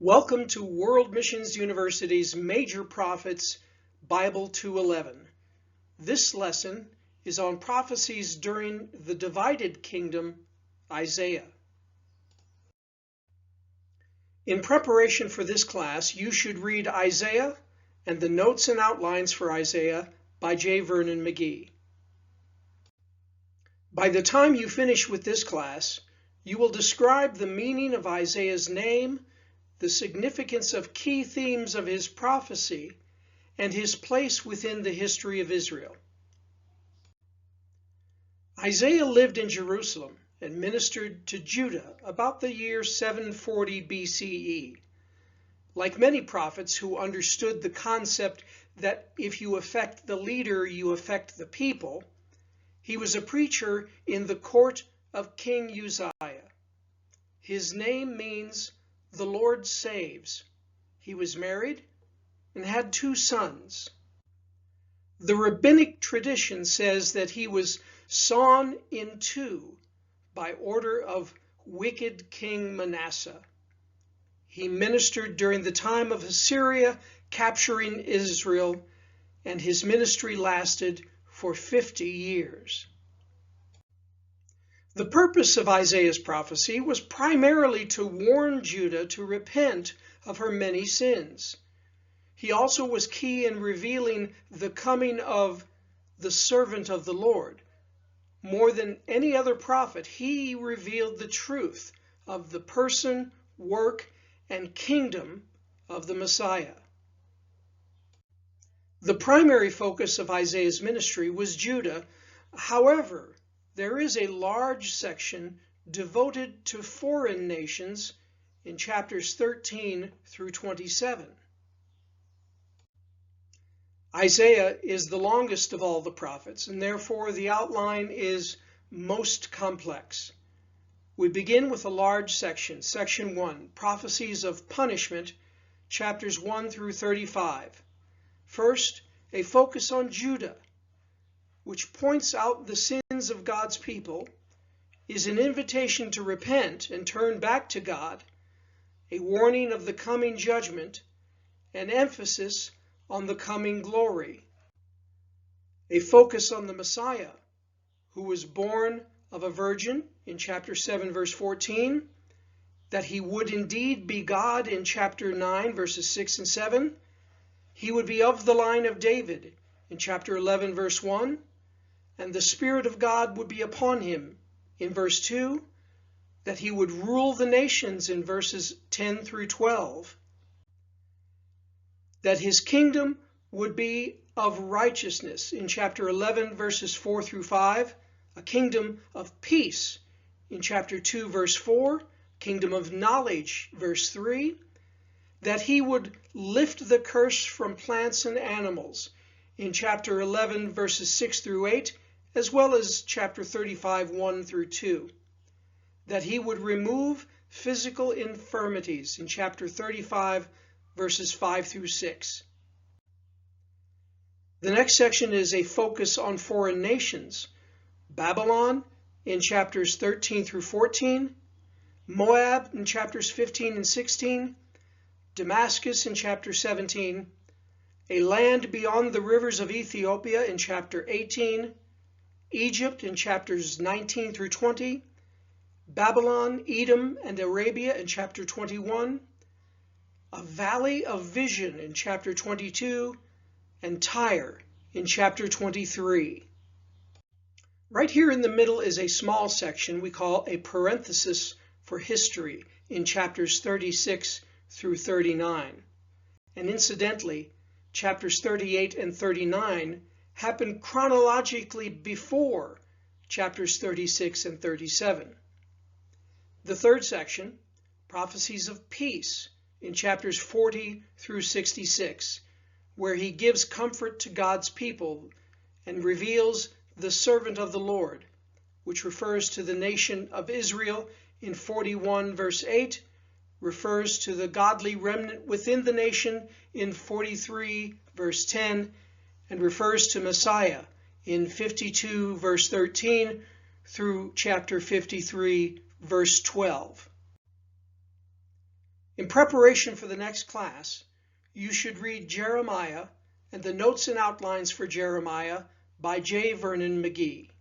Welcome to World Missions University's Major Prophets Bible 211. This lesson is on prophecies during the divided kingdom, Isaiah. In preparation for this class, you should read Isaiah and the Notes and Outlines for Isaiah by J. Vernon McGee. By the time you finish with this class, you will describe the meaning of Isaiah's name, the significance of key themes of his prophecy, and his place within the history of Israel. Isaiah lived in Jerusalem and ministered to Judah about the year 740 BCE. Like many prophets who understood the concept that if you affect the leader, you affect the people, he was a preacher in the court of King Uzziah. His name means "the Lord saves." He was married and had 2 sons. The rabbinic tradition says that he was sawn in 2 by order of wicked King Manasseh. He ministered during the time of Assyria capturing Israel, and his ministry lasted for 50 years. The purpose of Isaiah's prophecy was primarily to warn Judah to repent of her many sins. He also was key in revealing the coming of the servant of the Lord. More than any other prophet, he revealed the truth of the person, work, and kingdom of the Messiah. The primary focus of Isaiah's ministry was Judah. However, there is a large section devoted to foreign nations in chapters 13 through 27. Isaiah is the longest of all the prophets, and therefore the outline is most complex. We begin with a large section, section 1, Prophecies of Punishment, chapters 1 through 35. First, a focus on Judah, which points out the sins of God's people, is an invitation to repent and turn back to God, a warning of the coming judgment, an emphasis on the coming glory, a focus on the Messiah, who was born of a virgin in chapter 7, verse 14, that he would indeed be God in chapter 9, verses 6 and 7, he would be of the line of David in chapter 11, verse 1, and the Spirit of God would be upon him in verse 2, that he would rule the nations in verses 10 through 12, that his kingdom would be of righteousness in chapter 11, verses 4 through 5, a kingdom of peace in chapter 2, verse 4, kingdom of knowledge, verse 3, that he would lift the curse from plants and animals in chapter 11, verses 6 through 8, as well as chapter 35, 1 through 2, that he would remove physical infirmities in chapter 35, verses 5 through 6. The next section is a focus on foreign nations, Babylon in chapters 13 through 14, Moab in chapters 15 and 16, Damascus in chapter 17, a land beyond the rivers of Ethiopia in chapter 18, Egypt in chapters 19 through 20, Babylon, Edom, and Arabia in chapter 21, a valley of vision in chapter 22, and Tyre in chapter 23. Right here in the middle is a small section we call a parenthesis for history in chapters 36 through 39. And incidentally, chapters 38 and 39 happen chronologically before chapters 36 and 37. The third section, Prophecies of Peace, in chapters 40 through 66, where he gives comfort to God's people and reveals the servant of the Lord, which refers to the nation of Israel in 41 verse 8, refers to the godly remnant within the nation in 43 verse 10, and refers to Messiah in 52 verse 13 through chapter 53 verse 12. In preparation for the next class, you should read Jeremiah and the Notes and Outlines for Jeremiah by J. Vernon McGee.